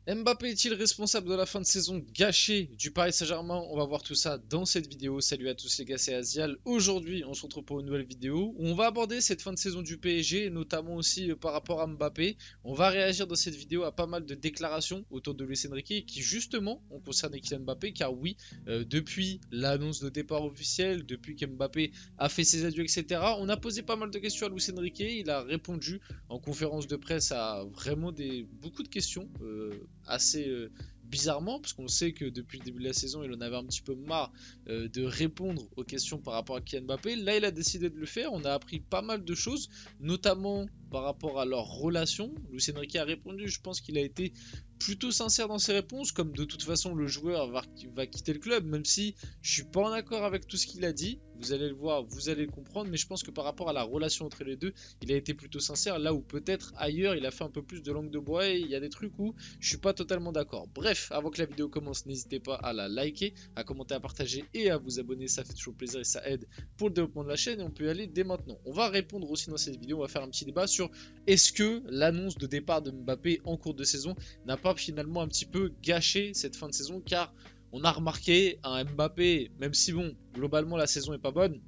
Mbappé est-il responsable de la fin de saison gâchée du Paris Saint-Germain? On va voir tout ça dans cette vidéo. Salut à tous les gars, c'est Azial. Aujourd'hui, on se retrouve pour une nouvelle vidéo où on va aborder cette fin de saison du PSG, notamment aussi par rapport à Mbappé. On va réagir dans cette vidéo à pas mal de déclarations autour de Luis Enrique qui justement ont concerné Kylian Mbappé, car oui, depuis l'annonce de départ officiel, depuis qu'Mbappé a fait ses adieux, etc., on a posé pas mal de questions à Luis Enrique. Il a répondu en conférence de presse à vraiment beaucoup de questions, assez bizarrement, parce qu'on sait que depuis le début de la saison, il en avait un petit peu marre de répondre aux questions par rapport à Kylian Mbappé. Là, il a décidé de le faire. On a appris pas mal de choses, notamment par rapport à leur relation. Luis Enrique a répondu, je pense qu'il a été plutôt sincère dans ses réponses, comme de toute façon le joueur va quitter le club, même si je suis pas en accord avec tout ce qu'il a dit. Vous allez le voir, vous allez le comprendre, mais je pense que par rapport à la relation entre les deux, il a été plutôt sincère, là où peut-être ailleurs il a fait un peu plus de langue de bois et il y a des trucs où je suis pas totalement d'accord. Bref, avant que la vidéo commence, n'hésitez pas à la liker, à commenter, à partager et à vous abonner, ça fait toujours plaisir et ça aide pour le développement de la chaîne, et on peut y aller dès maintenant. On va répondre aussi dans cette vidéo, on va faire un petit débat sur est-ce que l'annonce de départ de Mbappé en cours de saison n'a pas finalement un petit peu gâché cette fin de saison, car on a remarqué un Mbappé, même si bon, globalement la saison est pas bonne,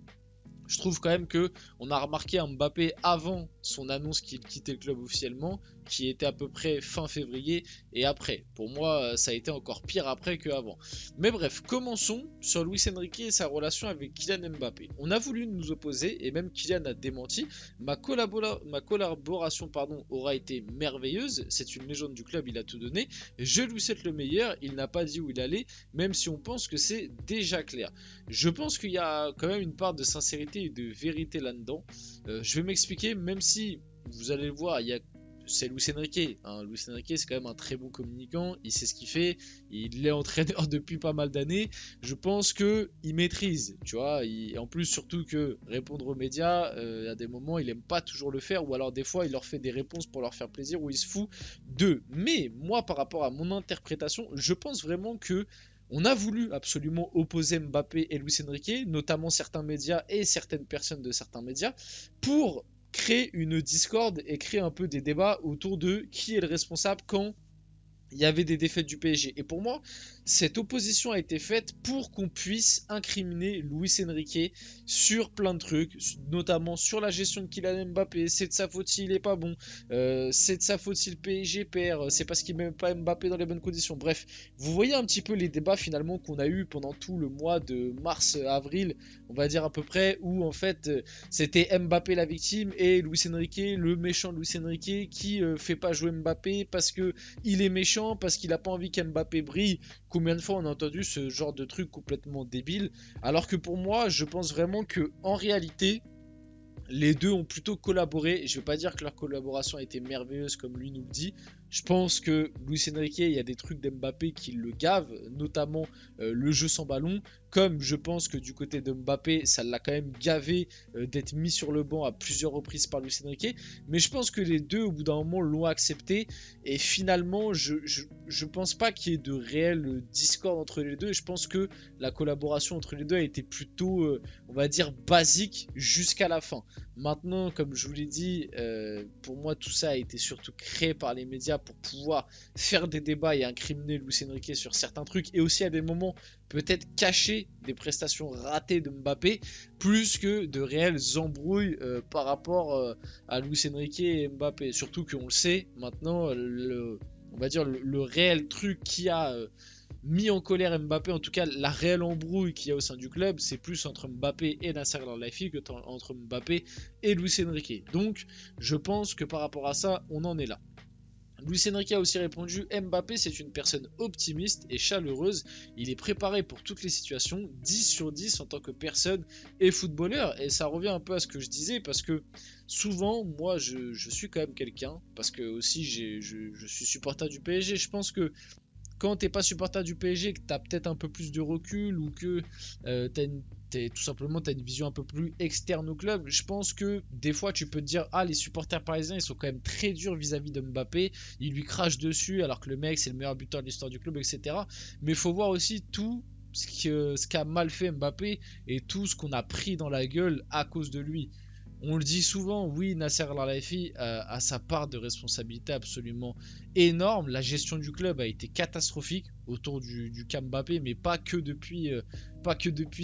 je trouve quand même que on a remarqué un Mbappé avant son annonce qu'il quittait le club officiellement, qui était à peu près fin février, et après. Pour moi, ça a été encore pire après qu'avant. Mais bref, commençons sur Luis Enrique et sa relation avec Kylian Mbappé. On a voulu nous opposer, et même Kylian a démenti. Ma collaboration aura été merveilleuse. C'est une légende du club, il a tout donné. Je lui souhaite le meilleur. Il n'a pas dit où il allait, même si on pense que c'est déjà clair. Je pense qu'il y a quand même une part de sincérité et de vérité là-dedans. Je vais m'expliquer, même si vous allez le voir, c'est Luis Enrique. Hein. Luis Enrique, c'est quand même un très bon communicant. Il sait ce qu'il fait. Il est entraîneur depuis pas mal d'années. Je pense que il maîtrise. Tu vois. En plus, surtout que répondre aux médias, à des moments, il aime pas toujours le faire. Ou alors, des fois, il leur fait des réponses pour leur faire plaisir. Ou il se fout d'eux. Mais moi, par rapport à mon interprétation, je pense vraiment que on a voulu absolument opposer Mbappé et Luis Enrique, notamment certains médias et certaines personnes de certains médias, pour créer une discorde et créer un peu des débats autour de qui est le responsable quand il y avait des défaites du PSG. Et pour moi, cette opposition a été faite pour qu'on puisse incriminer Luis Enrique sur plein de trucs, notamment sur la gestion de Kylian Mbappé. C'est de sa faute s'il est pas bon, c'est de sa faute si le PSG perd, c'est parce qu'il met pas Mbappé dans les bonnes conditions. Bref, vous voyez un petit peu les débats finalement qu'on a eu pendant tout le mois de mars-avril, on va dire à peu près, où en fait c'était Mbappé la victime et Luis Enrique, le méchant Luis Enrique, qui fait pas jouer Mbappé parce que il est méchant, parce qu'il a pas envie qu'Mbappé brille. Combien de fois on a entendu ce genre de truc complètement débile, alors que pour moi, je pense vraiment que en réalité, les deux ont plutôt collaboré. Je ne vais pas dire que leur collaboration a été merveilleuse comme lui nous le dit. Je pense que Luis Enrique, il y a des trucs d'Mbappé qui le gavent, notamment le jeu sans ballon. Comme je pense que du côté de Mbappé, ça l'a quand même gavé d'être mis sur le banc à plusieurs reprises par Luis Enrique. Mais je pense que les deux, au bout d'un moment, l'ont accepté. Et finalement, je pense pas qu'il y ait de réelle discorde entre les deux. Et je pense que la collaboration entre les deux a été plutôt, on va dire, basique jusqu'à la fin. Maintenant, comme je vous l'ai dit, pour moi, tout ça a été surtout créé par les médias pour pouvoir faire des débats et incriminer Luis Enrique sur certains trucs, et aussi à des moments peut-être cacher des prestations ratées de Mbappé, plus que de réelles embrouilles par rapport à Luis Enrique et Mbappé. Surtout qu'on le sait maintenant, on va dire le réel truc qui a mis en colère Mbappé, en tout cas la réelle embrouille qu'il y a au sein du club, c'est plus entre Mbappé et Nasser Al-Khelaifi que entre Mbappé et Luis Enrique. Donc je pense que par rapport à ça, on en est là. Luis Enrique a aussi répondu: Mbappé, c'est une personne optimiste et chaleureuse. Il est préparé pour toutes les situations, 10 sur 10 en tant que personne et footballeur. Et ça revient un peu à ce que je disais, parce que souvent, moi, je suis quand même quelqu'un, parce que aussi je suis supporter du PSG. Je pense que quand t'es pas supporter du PSG, que t'as peut-être un peu plus de recul, ou que tout simplement t'as une vision un peu plus externe au club, je pense que des fois tu peux te dire: ah, les supporters parisiens ils sont quand même très durs vis-à-vis de Mbappé, ils lui crachent dessus alors que le mec c'est le meilleur buteur de l'histoire du club, etc. Mais il faut voir aussi tout ce qu'a mal fait Mbappé et tout ce qu'on a pris dans la gueule à cause de lui. On le dit souvent, oui, Nasser Al-Khelaifi a sa part de responsabilité absolument énorme. La gestion du club a été catastrophique autour du cas Mbappé, mais pas que depuis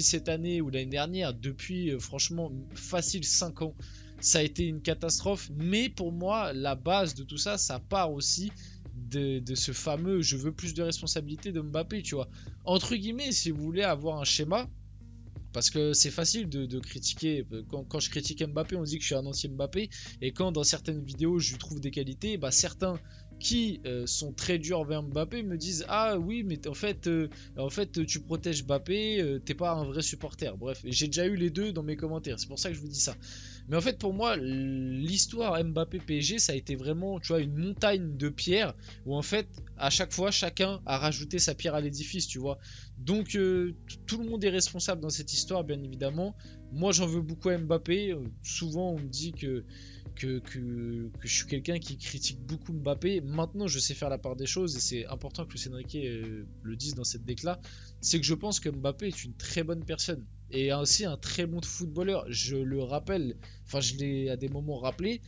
cette année ou l'année dernière, depuis franchement facile 5 ans. Ça a été une catastrophe, mais pour moi, la base de tout ça, ça part aussi de ce fameux je veux plus de responsabilité de Mbappé, tu vois. Entre guillemets, si vous voulez avoir un schéma, parce que c'est facile de critiquer. Quand je critique Mbappé, on dit que je suis un anti-Mbappé. Et quand dans certaines vidéos je lui trouve des qualités, bah certains qui sont très durs envers Mbappé me disent ah oui mais en fait tu protèges Mbappé, t'es pas un vrai supporter. Bref, j'ai déjà eu les deux dans mes commentaires, c'est pour ça que je vous dis ça. Mais en fait pour moi l'histoire Mbappé PSG ça a été vraiment tu vois une montagne de pierres où en fait à chaque fois chacun a rajouté sa pierre à l'édifice, tu vois. Donc tout le monde est responsable dans cette histoire, bien évidemment. Moi j'en veux beaucoup à Mbappé. Souvent on me dit que je suis quelqu'un qui critique beaucoup Mbappé. Maintenant je sais faire la part des choses et c'est important que Luis Enrique le dise dans cette décla. C'est que je pense que Mbappé est une très bonne personne et aussi un très bon footballeur. Je le rappelle, enfin je l'ai à des moments rappelé.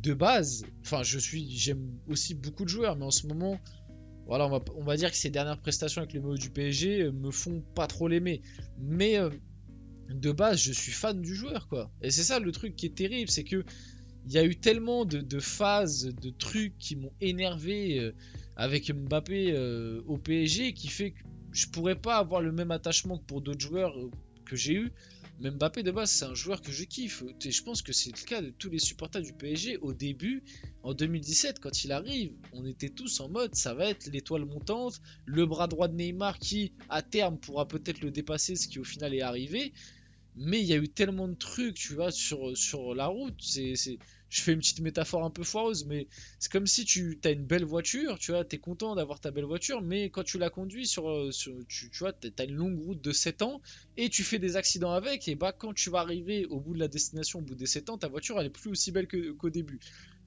De base, enfin j'aime aussi beaucoup de joueurs, mais en ce moment voilà, on va dire que ses dernières prestations avec le maillot du PSG me font pas trop l'aimer. Mais de base, je suis fan du joueur, quoi. Et c'est ça le truc qui est terrible, c'est que il y a eu tellement de phases, de trucs qui m'ont énervé avec Mbappé au PSG qui fait que je pourrais pas avoir le même attachement que pour d'autres joueurs que j'ai eu. Mais Mbappé de base c'est un joueur que je kiffe. Et je pense que c'est le cas de tous les supporters du PSG. Au début, en 2017, quand il arrive, on était tous en mode ça va être l'étoile montante, le bras droit de Neymar qui à terme pourra peut-être le dépasser, ce qui au final est arrivé. Mais il y a eu tellement de trucs, tu vois, sur la route. Je fais une petite métaphore un peu foireuse, mais c'est comme si tu as une belle voiture, tu vois, t'es content d'avoir ta belle voiture, mais quand tu la conduis tu vois, t'as une longue route de 7 ans et tu fais des accidents avec, et bah quand tu vas arriver au bout de la destination, au bout des 7 ans, ta voiture elle est plus aussi belle qu'au début.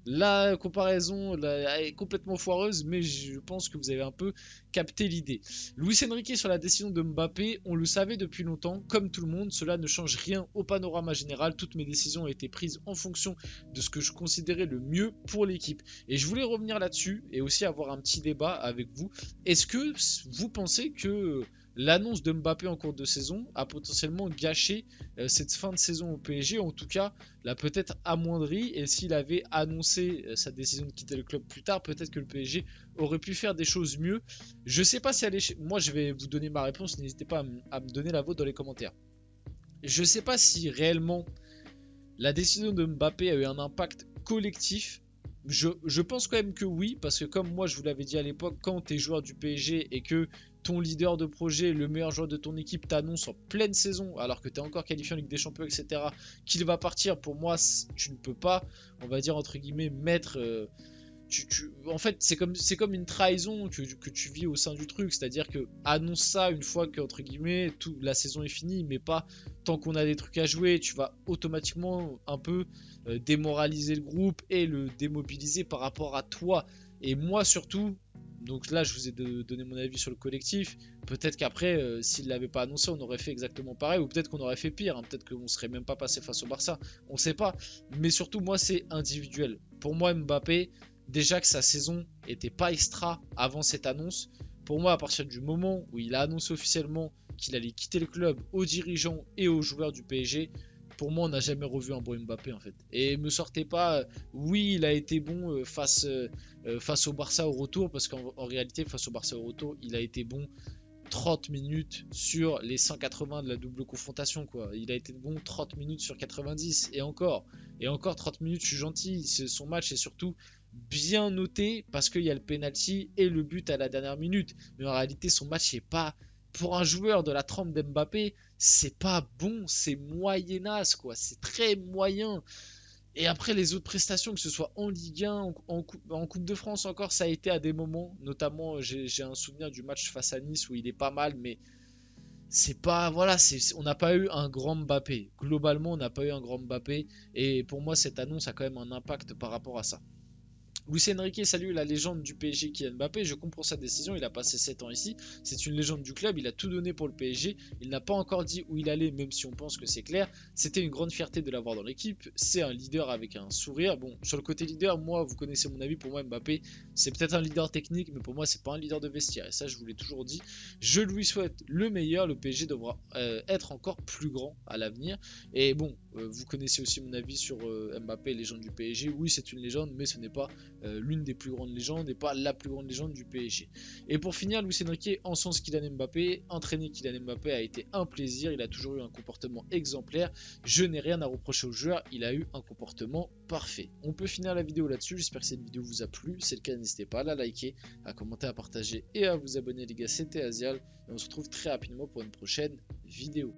La comparaison là, est complètement foireuse, mais je pense que vous avez un peu capté l'idée. Luis Enrique sur la décision de Mbappé, on le savait depuis longtemps, comme tout le monde, cela ne change rien au panorama général, toutes mes décisions ont été prises en fonction de ce que je considérais le mieux pour l'équipe. Et je voulais revenir là-dessus et aussi avoir un petit débat avec vous. Est-ce que vous pensez que l'annonce de Mbappé en cours de saison a potentiellement gâché cette fin de saison au PSG, en tout cas l'a peut-être amoindri, et s'il avait annoncé sa décision de quitter le club plus tard, peut-être que le PSG aurait pu faire des choses mieux. Je sais pas si elle est... Moi je vais vous donner ma réponse, n'hésitez pas à me donner la vôtre dans les commentaires. Je sais pas si réellement la décision de Mbappé a eu un impact collectif. Je pense quand même que oui, parce que comme moi je vous l'avais dit à l'époque, quand tu es joueur du PSG et que ton leader de projet, le meilleur joueur de ton équipe t'annonce en pleine saison, alors que tu es encore qualifié en Ligue des Champions, etc., qu'il va partir, pour moi tu ne peux pas, on va dire entre guillemets, mettre... en fait, c'est comme une trahison que tu vis au sein du truc. C'est-à-dire que annonce ça une fois que, entre guillemets, la saison est finie, mais pas tant qu'on a des trucs à jouer. Tu vas automatiquement un peu démoraliser le groupe et le démobiliser par rapport à toi. Et moi surtout, donc là je vous ai donné mon avis sur le collectif. Peut-être qu'après, s'il ne l'avait pas annoncé, on aurait fait exactement pareil. Ou peut-être qu'on aurait fait pire, hein. Peut-être qu'on ne serait même pas passé face au Barça. On ne sait pas. Mais surtout, moi, c'est individuel. Pour moi, Mbappé... Déjà que sa saison était pas extra avant cette annonce. Pour moi, à partir du moment où il a annoncé officiellement qu'il allait quitter le club aux dirigeants et aux joueurs du PSG, pour moi, on n'a jamais revu un bon Mbappé en fait. Et me sortez pas, oui, il a été bon face au Barça au retour, parce qu'en réalité, face au Barça au retour, il a été bon 30 minutes sur les 180 de la double confrontation, quoi. Il a été bon 30 minutes sur 90 et encore 30 minutes, je suis gentil. Son match est surtout bien noté parce qu'il y a le penalty et le but à la dernière minute. Mais en réalité, son match est pas, pour un joueur de la trempe d'Mbappé, c'est pas bon, c'est moyennasse, quoi. C'est très moyen. Et après, les autres prestations, que ce soit en Ligue 1, en Coupe de France encore, ça a été à des moments. Notamment, j'ai un souvenir du match face à Nice où il est pas mal, mais c'est pas. Voilà, on n'a pas eu un grand Mbappé. Globalement, on n'a pas eu un grand Mbappé. Et pour moi, cette annonce a quand même un impact par rapport à ça. Luis Enrique salue la légende du PSG Kylian Mbappé, je comprends sa décision, il a passé 7 ans ici, c'est une légende du club, il a tout donné pour le PSG, il n'a pas encore dit où il allait même si on pense que c'est clair, c'était une grande fierté de l'avoir dans l'équipe, c'est un leader avec un sourire, bon sur le côté leader, moi vous connaissez mon avis, pour moi Mbappé c'est peut-être un leader technique mais pour moi c'est pas un leader de vestiaire et ça je vous l'ai toujours dit, je lui souhaite le meilleur, le PSG devra être encore plus grand à l'avenir et bon vous connaissez aussi mon avis sur Mbappé, légende du PSG, oui c'est une légende mais ce n'est pas l'une des plus grandes légendes et pas la plus grande légende du PSG. Et pour finir, Luis Enrique encense Kylian Mbappé. Entraîner Kylian Mbappé a été un plaisir, il a toujours eu un comportement exemplaire. Je n'ai rien à reprocher au joueur, il a eu un comportement parfait. On peut finir la vidéo là-dessus, j'espère que cette vidéo vous a plu. Si c'est le cas, n'hésitez pas à la liker, à commenter, à partager et à vous abonner les gars, c'était Azial. Et on se retrouve très rapidement pour une prochaine vidéo.